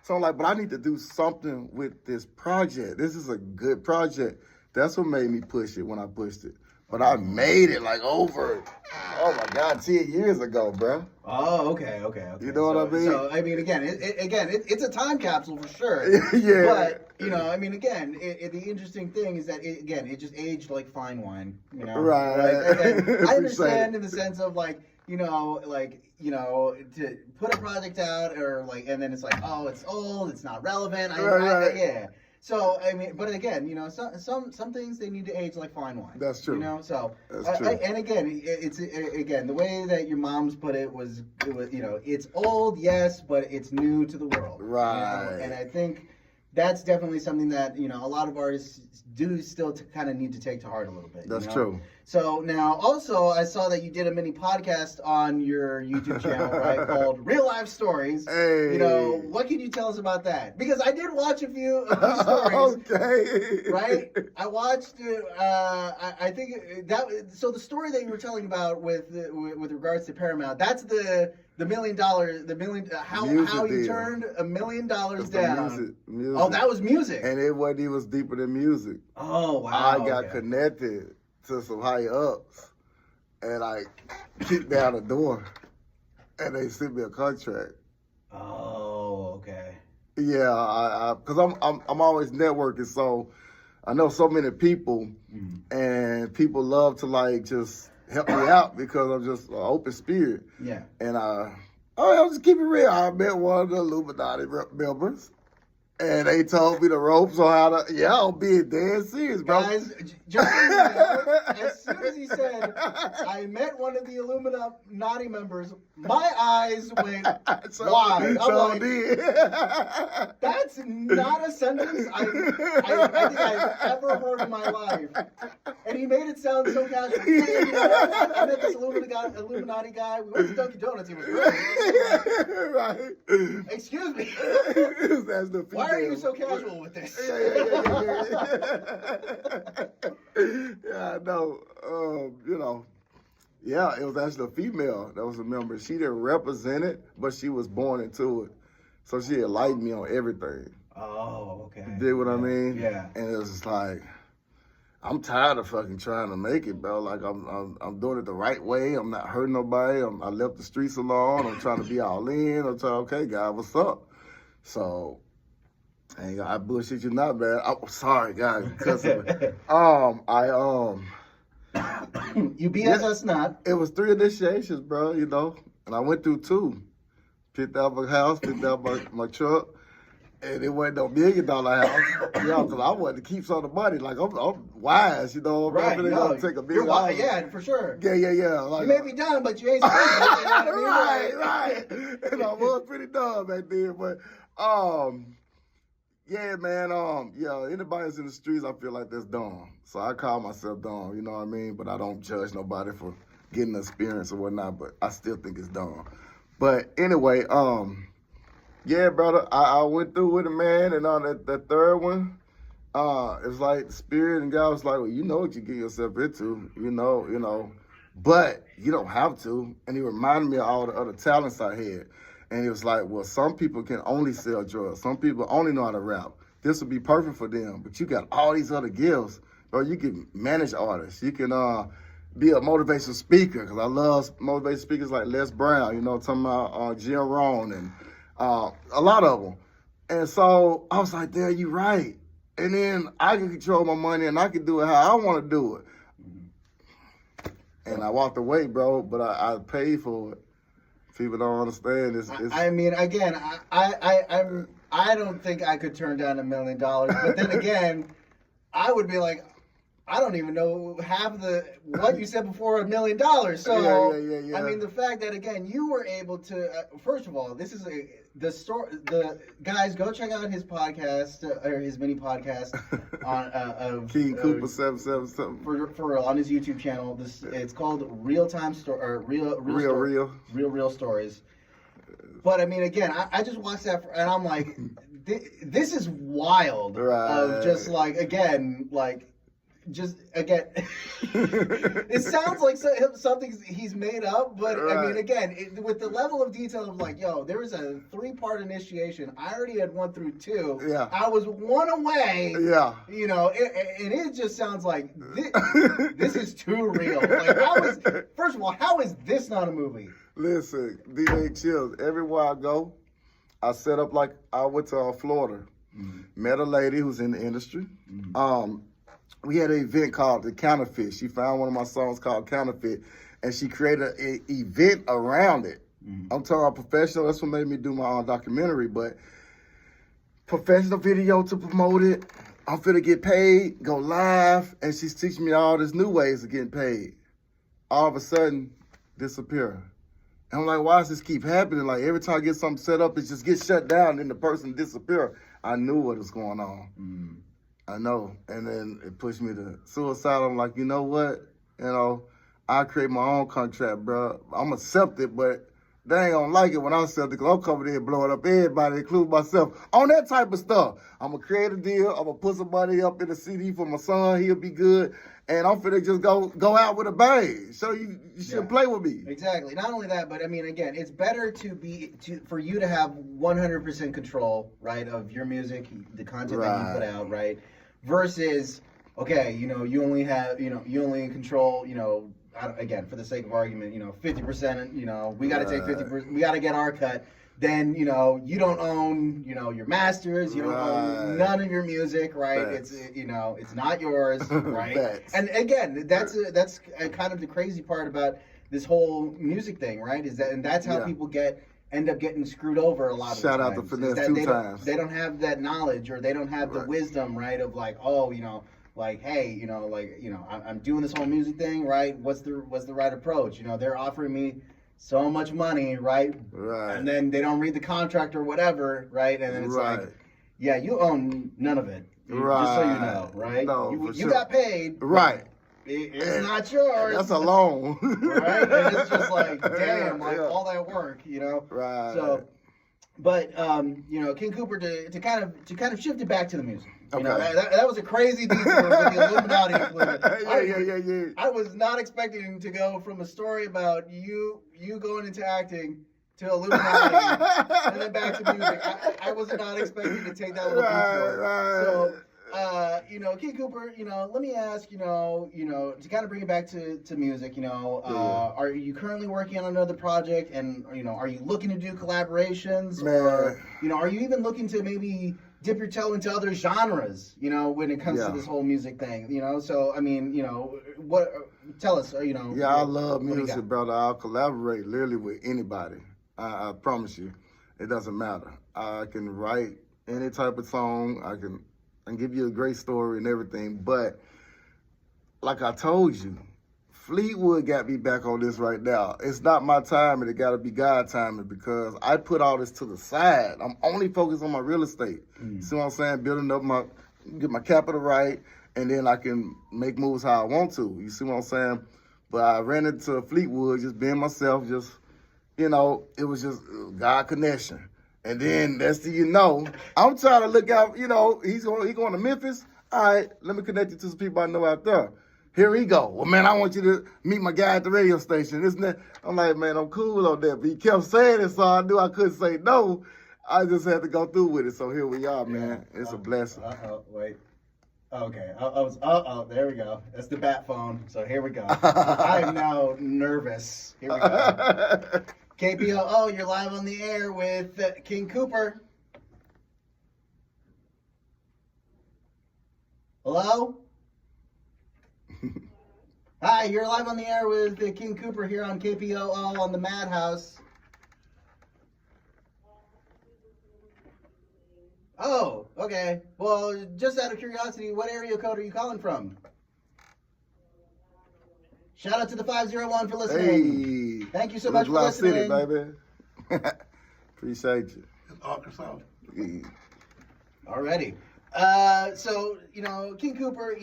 So I'm like, but I need to do something with this project. This is a good project. That's what made me push it when I pushed it. But I made it like over, oh my God, 10 years ago, bro. Oh, okay. You know what I mean? So I mean, again, it's a time capsule for sure. Yeah. But I mean, again, the interesting thing is that it just aged like fine wine. Right. Like, again, I understand Appreciate it. in the sense of like, to put a project out or like, and then it's like, oh, it's old, it's not relevant. Right. Yeah. So I mean, but again, some things they need to age like fine wine. That's true. So That's true. and again, it's again the way that your mom's put it was it's old, yes, but it's new to the world. Right. And I think that's definitely something that a lot of artists do still kind of need to take to heart a little bit. That's true. So now, also, I saw that you did a mini podcast on your YouTube channel, right, called Real Life Stories. Hey. What can you tell us about that? Because I did watch a few stories. Okay. Right, I watched. I think that. So the story that you were telling about with regards to Paramount, that's the $1 million, how you deal. turned $1 million It's the down. music. Oh, that was music. And it wasn't even deeper than music. Oh wow! I got okay. connected to some high ups, and I kicked down the door, and they sent me a contract. Oh, okay. Yeah, because I'm always networking, so I know so many people, and people love to like just help me out because I'm just an open spirit. Yeah. And I'll just keep it real. I met one of the Illuminati members, and they told me the ropes on how to. Yeah, I'm being dead serious, bro. Guys, just so you know, as soon as he said, I met one of the Illuminati members, my eyes went wide. I'm So like, did. that's not a sentence I think I've ever heard in my life. And he made it sound so casual. Yeah, I met this Illuminati guy. We went to Dunkin' Donuts. He was great. Right. Excuse me. That's the Why are you female. so casual with this? Yeah, I know. Yeah, it was actually a female that was a member. She didn't represent it, but she was born into it. So she enlightened me on everything. Oh, okay. You dig what I mean? Yeah. And it was just like, I'm tired of fucking trying to make it, bro. Like I'm doing it the right way. I'm not hurting nobody. I left the streets alone. I'm trying to be all in. I'm trying, okay, God, what's up? So, I bullshit you not, man. I'm sorry, guys. You BS us not. It was 3 initiations, bro, and I went through 2. Picked out my house, picked out my truck, and it wasn't no $1 million house, because I wanted to keep some of the money. Like, I'm wise, Right, I'm gonna take $1 million. Yeah, for sure. Yeah. Like, You may be done, but you ain't spent it. You know what I mean? right. And I was pretty dumb back then, but yeah, man. Anybody that's in the streets, I feel like that's dumb. So I call myself dumb, you know what I mean? But I don't judge nobody for getting the experience or whatnot, but I still think it's dumb. But anyway, yeah, brother, I went through with it, man, and on that third one, it was like the spirit and God was like, well, you know what you get yourself into, but you don't have to. And he reminded me of all the other talents I had. And it was like, well, some people can only sell drugs. Some people only know how to rap. This would be perfect for them. But you got all these other gifts. Bro, you can manage artists. You can be a motivational speaker, because I love motivational speakers like Les Brown, talking about Jim Rohn and a lot of them. And so I was like, there, you right. And then I can control my money and I can do it how I want to do it. And I walked away, bro, but I paid for it. People don't understand. I mean, again, I don't think I could turn down $1 million. But then again, I would be like, I don't even know half what you said before $1 million. So Yeah. I mean, the fact that again you were able to first of all, this is the story. The guys, go check out his podcast or his mini podcast on of King Cooper 777 for real on his YouTube channel. It's called Real Time Story or Real Stories. But I mean, again, I just watched that and I'm like, this is wild. Right. Of just like again, like. Just again, it sounds like something he's made up, but right. I mean, again, with the level of detail of like, yo, there was a 3-part initiation. I already had 1 through 2. Yeah, I was 1 away. Yeah, you know, and it just sounds like this is too real. Like, first of all, how is this not a movie? Listen, DJ Chills. Everywhere I go, I set up like I went to Florida, met a lady who's in the industry. We had an event called The Counterfeit. She found one of my songs called Counterfeit, and she created an event around it. I'm talking about professional. That's what made me do my own documentary, but professional video to promote it. I'm finna get paid, go live, and she's teaching me all these new ways of getting paid. All of a sudden, disappear. And I'm like, why does this keep happening? Like, every time I get something set up, it just gets shut down, and then the person disappear. I knew what was going on. I know. And then it pushed me to suicide. I'm like, you know what? You know, I create my own contract, bro. I'm accept it, but they ain't gonna like it when I accept it because I'm coming in blowing up everybody, including myself, on that type of stuff. I'm gonna create a deal. I'm gonna put somebody up in a CD for my son. He'll be good. And I'm finna just go out with a bang. So you should play with me. Exactly. Not only that, but I mean, again, it's better for you to have 100% control, right, of your music, the content that you put out, right? Versus, okay, you know, you only control, you know, again, for the sake of argument, you know, 50%, you know, we got to take 50%, we got to get our cut. Then, you know, you don't own, you know, your masters, you don't own none of your music, right? It's, you know, it's not yours, right? And again, that's kind of the crazy part about this whole music thing, right? And that's how people end up getting screwed over a lot of times. Shout out to Finesse 2 times. They don't have that knowledge or they don't have the wisdom, right, of like, oh, you know, like, hey, you know, like, you know, I'm doing this whole music thing, right? What's the right approach? You know, they're offering me so much money, right? And then they don't read the contract or whatever, right? And then it's like, yeah, you own none of it. Just so you know, right? No, you got paid. Right. It's not yours. That's a loan. Right? And it's just like, damn, like all that work, you know? Right. So, but, you know, King Cooper, to kind of shift it back to the music. You know, that was a crazy detour with the Illuminati included. I was not expecting to go from a story about you going into acting to Illuminati and then back to music. I was not expecting to take that little detour. So, you know, King Cooper, you know, let me ask, you know, to kind of bring it back to music, you know, are you currently working on another project, and you know, are you looking to do collaborations, or you know, are you even looking to maybe dip your toe into other genres, you know, when it comes to this whole music thing, you know? So I mean, you know, tell us, you know. Yeah, I love music, brother. I'll collaborate literally with anybody. I promise you, it doesn't matter. I can write any type of song. I can give you a great story and everything. But like I told you, Fleetwood got me back on this right now. It's not my timing. It got to be God timing, because I put all this to the side. I'm only focused on my real estate. See what I'm saying? Building up get my capital right, and then I can make moves how I want to. You see what I'm saying? But I ran into Fleetwood, just being myself, just, you know, it was just God connection. And then next thing you know, I'm trying to look out, you know, he's going to Memphis. All right, let me connect you to some people I know out there. Here he go. Well, man, I want you to meet my guy at the radio station, isn't it? I'm like, man, I'm cool on that. But he kept saying it, so I knew I couldn't say no. I just had to go through with it. So here we are, man. It's a blessing. Wait. Okay. There we go. That's the bat phone. So here we go. I am now nervous. Here we go. KPOO, you're live on the air with King Cooper. Hello? Hi, you're live on the air with King Cooper here on KPOO on the Madhouse. Oh, okay. Well, just out of curiosity, what area code are you calling from? Shout out to the 501 for listening. Hey. Thank you so much for listening. City, baby. Appreciate you. Arkansas. Yeah. Alrighty. So, King Cooper,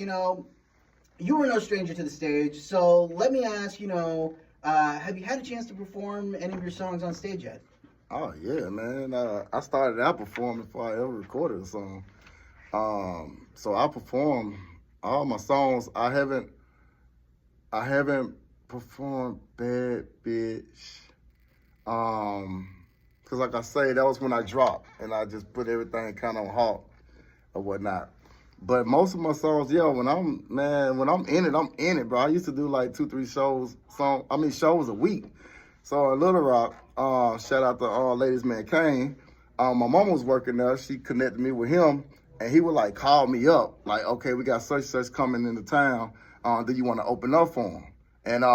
you were no stranger to the stage. So let me ask, have you had a chance to perform any of your songs on stage yet? Oh yeah, man. I started out performing before I ever recorded a song. So I perform all my songs. I haven't performed Bad Bitch. Cause like I say, that was when I dropped and I just put everything kind of on halt or whatnot. But most of my songs, when I'm in it, I'm in it, bro. I used to do like 2-3 shows a week. So in Little Rock, shout out to Ladies Man Kane. My mama was working there. She connected me with him, and he would like call me up, like, okay, we got such coming into town. Do you want to open up for him? And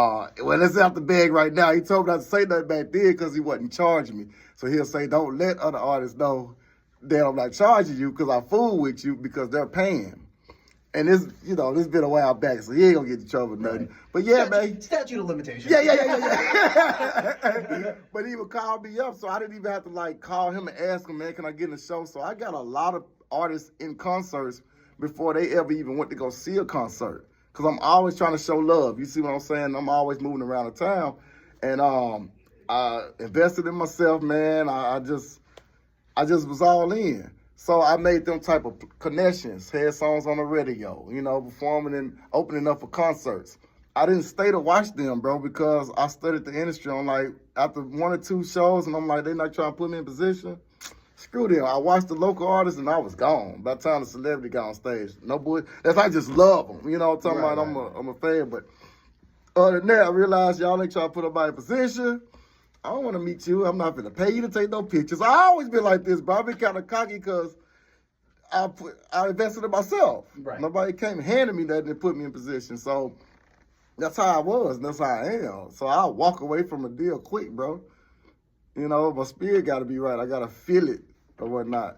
it's out the bag right now. He told me not to say that back then because he wasn't charging me. So he'll say, don't let other artists know that I'm not charging you because I fool with you because they're paying. And this been a while back, so he ain't gonna get in trouble with nothing. Right. But yeah, man. Statute of limitations. Yeah. But he would call me up, so I didn't even have to like call him and ask him, man, can I get in the show? So I got a lot of artists in concerts before they ever even went to go see a concert. Cause I'm always trying to show love. You see what I'm saying? I'm always moving around the town. And I invested in myself, man. I just was all in. So I made them type of connections, had songs on the radio, performing and opening up for concerts. I didn't stay to watch them, bro, because I studied the industry. I'm like, after 1 or 2 shows, and I'm like, they're not trying to put me in position. Screw them. I watched the local artists, and I was gone. By the time the celebrity got on stage, no boy. I just love them. You know what I'm talking about? I'm a fan. But other than that, I realized y'all ain't trying to put nobody in position. I don't want to meet you. I'm not going to pay you to take no pictures. I always been like this, bro. I've been kind of cocky because I invested in myself. Right. Nobody came and handed me that and put me in position. So that's how I was, and that's how I am. So I walk away from a deal quick, bro. My spirit got to be right. I got to feel it or whatnot.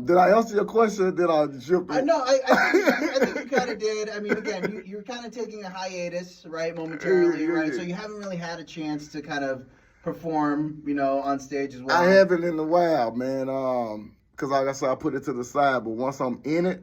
Did I answer your question? Did I jump in? No, I think you kind of did. I mean, again, you're kind of taking a hiatus, right, momentarily, right? So you haven't really had a chance to kind of perform, on stage as well. I haven't in a while, man. Because like I said, I put it to the side. But once I'm in it,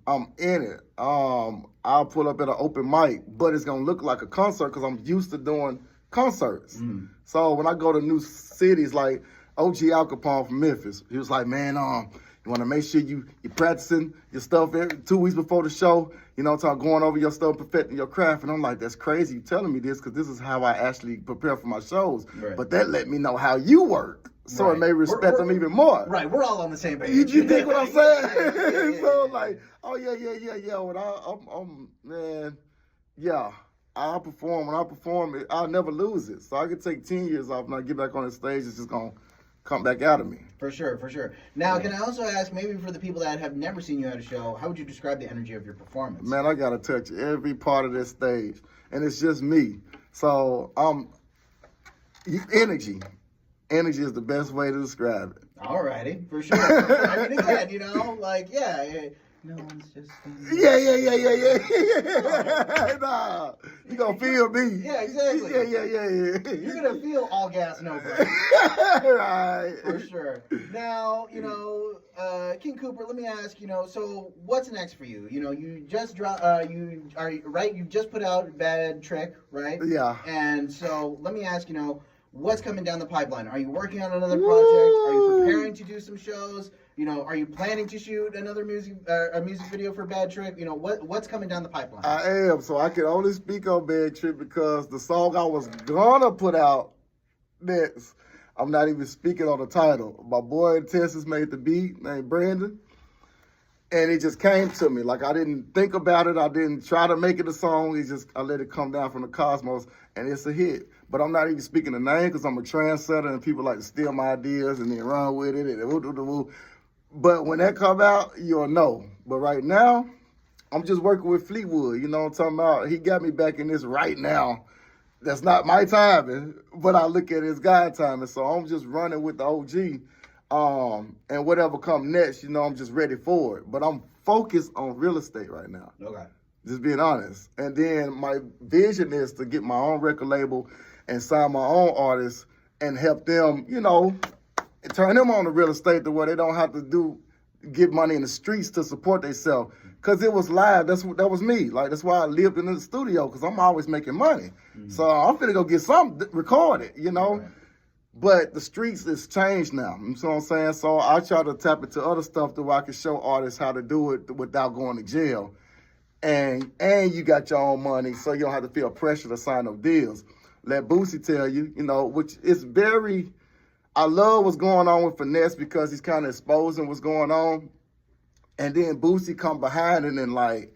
I'm in it. I'll pull up at an open mic, but it's going to look like a concert because I'm used to doing concerts. So when I go to new cities like OG Al Capone from Memphis, he was like, man, you want to make sure you're practicing your stuff every 2 weeks before the show, going over your stuff, perfecting your craft. And I'm like, that's crazy you telling me this because this is how I actually prepare for my shows. Right. But that let me know how you work. So it made respect them even more. Right, we're all on the same page. You dig what I'm saying? So like, oh yeah. When I'll perform. When I perform, I'll never lose it. So I could take 10 years off and I get back on the stage. It's just gonna come back out of me. For sure. Now, can I also ask, maybe for the people that have never seen you at a show, how would you describe the energy of your performance? Man, I gotta touch every part of this stage, and it's just me. So energy. Energy is the best way to describe it. Alrighty, for sure. I mean, again, no one's just... Yeah. Nah, you gonna feel me. Yeah, exactly. Yeah. You're gonna feel all gas, no break. Right. For sure. Now, King Cooper, let me ask, so what's next for you? You just you've just put out Bad Trick, right? Yeah. And so let me ask, what's coming down the pipeline? Are you working on another project? Are you preparing to do some shows? Are you planning to shoot another music video for Bad Trick? What's coming down the pipeline? I am, so I can only speak on Bad Trick because the song I was gonna put out next, I'm not even speaking on the title. My boy in Texas made the beat, named Brandon, and it just came to me. Like, I didn't think about it. I didn't try to make it a song. I let it come down from the cosmos, and it's a hit. But I'm not even speaking the name because I'm a trendsetter, and people like to steal my ideas and then run with it. But when that come out, you'll know. But right now, I'm just working with Fleetwood. You know what I'm talking about? He got me back in this right now. That's not my timing, but I look at it as God timing. So I'm just running with the OG. And whatever come next, I'm just ready for it. But I'm focused on real estate right now. Okay. Just being honest. And then my vision is to get my own record label and sign my own artists and help them, you know, turn them on to real estate to where they don't have to get money in the streets to support themselves. Because it was live. That was me. Like, that's why I lived in the studio, because I'm always making money. So I'm finna go get something recorded, you know. Right. But the streets is changed now. You know what I'm saying? So I try to tap into other stuff to where I can show artists how to do it without going to jail. And you got your own money, so you don't have to feel pressure to sign no deals. Let Boosie tell you, you know, which is very, I love what's going on with Finesse because he's kind of exposing what's going on. And then Boosie come behind it and like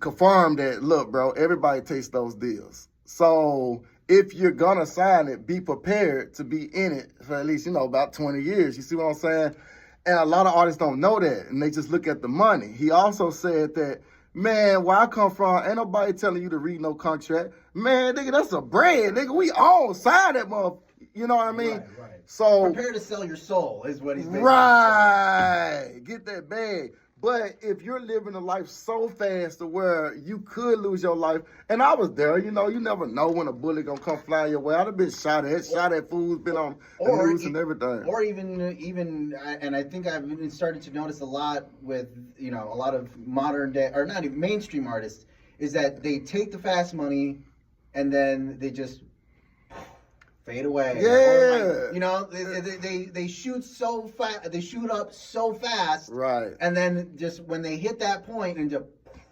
confirm that, look, bro, everybody takes those deals. So if you're gonna sign it, be prepared to be in it for at least, you know, about 20 years. You see what I'm saying? And a lot of artists don't know that, and they just look at the money. He also said that, man, where I come from, ain't nobody telling you to read no contract. Man, nigga, that's a brand, nigga. We all sign that motherfucker. You know what I mean? Right. So prepare to sell your soul is what he's basically right. Get that bag. But if you're living a life so fast to where you could lose your life, and I was there, you know, you never know when a bullet gonna come flying your way. I'd have been shot at, fools, been on the news and everything. Or even, and I think I've even started to notice a lot with, you know, a lot of modern day, or not even mainstream artists, is that they take the fast money and then they just fade away. Yeah. Or like, you know, they shoot so fast, they shoot up so fast. Right. And then just when they hit that point and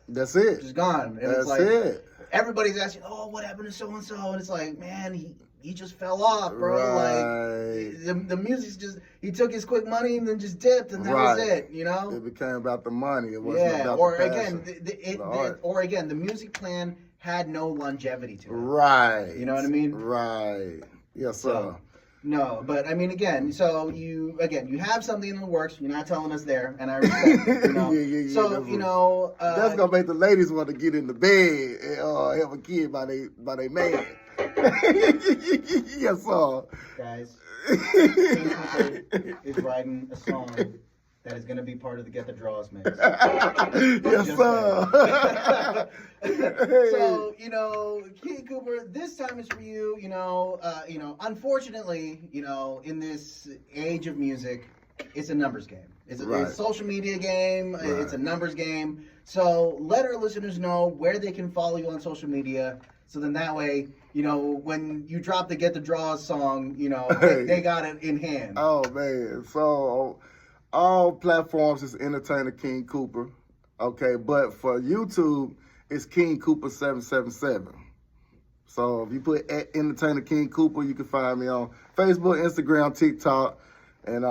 that's it. Just gone. And That's it's like, it. everybody's asking, oh, what happened to so-and-so? And it's like, man, he just fell off, bro. Right. Like, the music's just, he took his quick money and then just dipped, and that was it, you know? It became about the money. It wasn't about or the again, passion. or again, the music plan had no longevity to it. Right. You know what I mean? Right. Yes, sir. So, no, but I mean, again, so you have something in the works. You're not telling us there, and I respect it, you know. Yeah, so, you know. That's going to make the ladies want to get in the bed and have a kid by they man. Yes, sir. Guys, KingCooper is writing a song that is going to be part of the Get the Draws mix. Yes, sir. So, you know, KingCooper, this time is for you. You know, unfortunately, you know, in this age of music, it's a numbers game. It's a social media game. Right. It's a numbers game. So let our listeners know where they can follow you on social media. So then that way, you know, when you drop the Get the Draws song, you know, they got it in hand. Oh, man. So all platforms is Entertainer King Cooper. Okay, but for YouTube, it's King Cooper 777. So if you put Entertainer King Cooper, you can find me on Facebook, Instagram, TikTok, and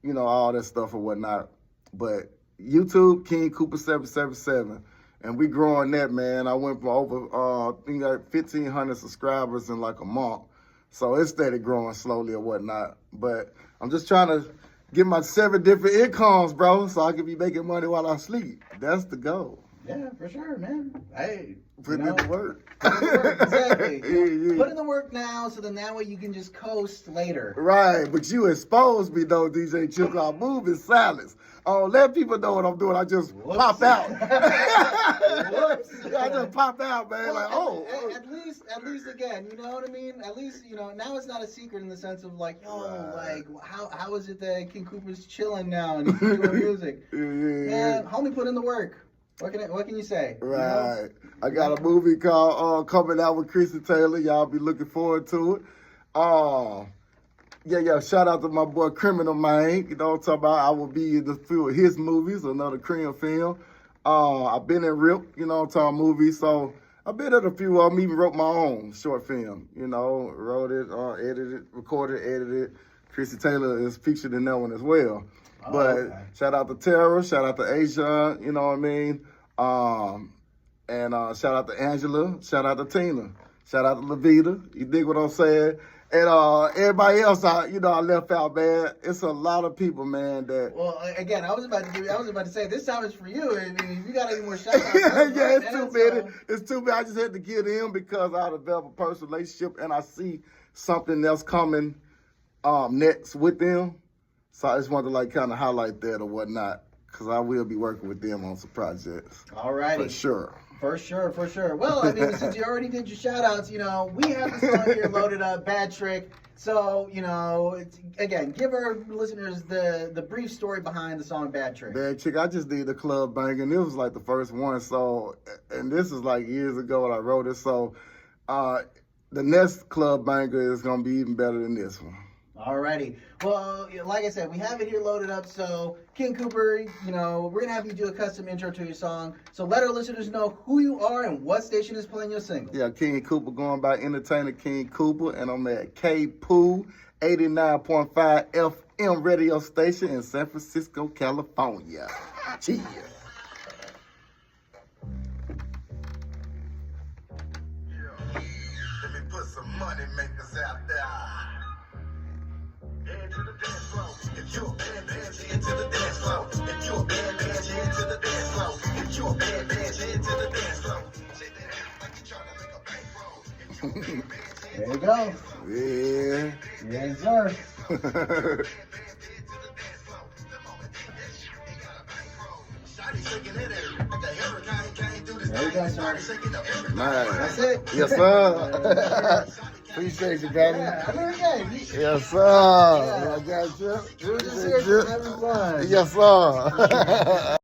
you know, all that stuff or whatnot. But YouTube, King Cooper 777. And we growing that, man. I went from over, I think like 1,500 subscribers in like a month. So it's steady growing slowly or whatnot. But I'm just trying to get my 7 different incomes, bro, so I can be making money while I sleep. That's the goal. Yeah, for sure, man. Hey, Put in the work. Put in the work, exactly. Yeah. Put in the work now, so then that way you can just coast later. Right, but you exposed me though, DJ Chip. I move in silence. Oh, let people know what I'm doing. I just pop out. I just pop out, man. Well, like, at least again, you know what I mean? At least, you know, now it's not a secret in the sense of like, like, how is it that King Cooper's chilling now and he's doing music? Man, homie, put in the work. What can you say? Right. You know? I got a movie called coming out with Chrissy Taylor. Y'all be looking forward to it. Yeah. Shout out to my boy Criminal Man. You know what I'm talking about? I will be in a few of his movies, another Korean film. I've been in RIP, you know what I'm talking, movies. So I've been at a few of them, even wrote my own short film. You know, wrote it, edited, recorded, edited. Chrissy Taylor is featured in that one as well. But shout out to Tara, shout out to Asia, you know what I mean? And shout out to Angela, shout out to Tina, shout out to Levita, you dig what I'm saying? And everybody else, I left out, man. It's a lot of people, man. That. Well, again, I was about to say this time is for you. I mean, if you got any more shout outs, yeah, it's too many. It's too many. I just had to get in because I developed a personal relationship and I see something else coming next with them. So I just wanted to like kind of highlight that or whatnot. because I will be working with them on some projects. All righty. For sure. For sure, for sure. Well, I mean, since you already did your shout outs, you know, we have the song here loaded up, Bad Trick. So, you know, again, give our listeners the brief story behind the song Bad Trick. Bad Trick, I just did the club bang, and it was like the first one. So, and this is like years ago when I wrote it. So, the next club banger is going to be even better than this one. Alrighty. Well, like I said, we have it here loaded up. So, King Cooper, you know, we're going to have you do a custom intro to your song. So let our listeners know who you are and what station is playing your single. Yeah, King Cooper, going by Entertainer King Cooper, and I'm at K-Poo 89.5 FM radio station in San Francisco, California. Cheers. Let me put some money makers out there. Head to the dance floor. If you're a bad bitch, head to the dance floor. If you're a bad bitch, head to the dance floor. If you're a bad bitch, head to the dance floor. Say that like you're trying to make a bankroll. There you go. Yeah. Yes, sir. There you go, sir. Nice. That's it. Yes, sir. Appreciate you, buddy. Yeah, I mean, again, Yes, sir. Yeah. I got you. we were just here for having fun. Yes, sir.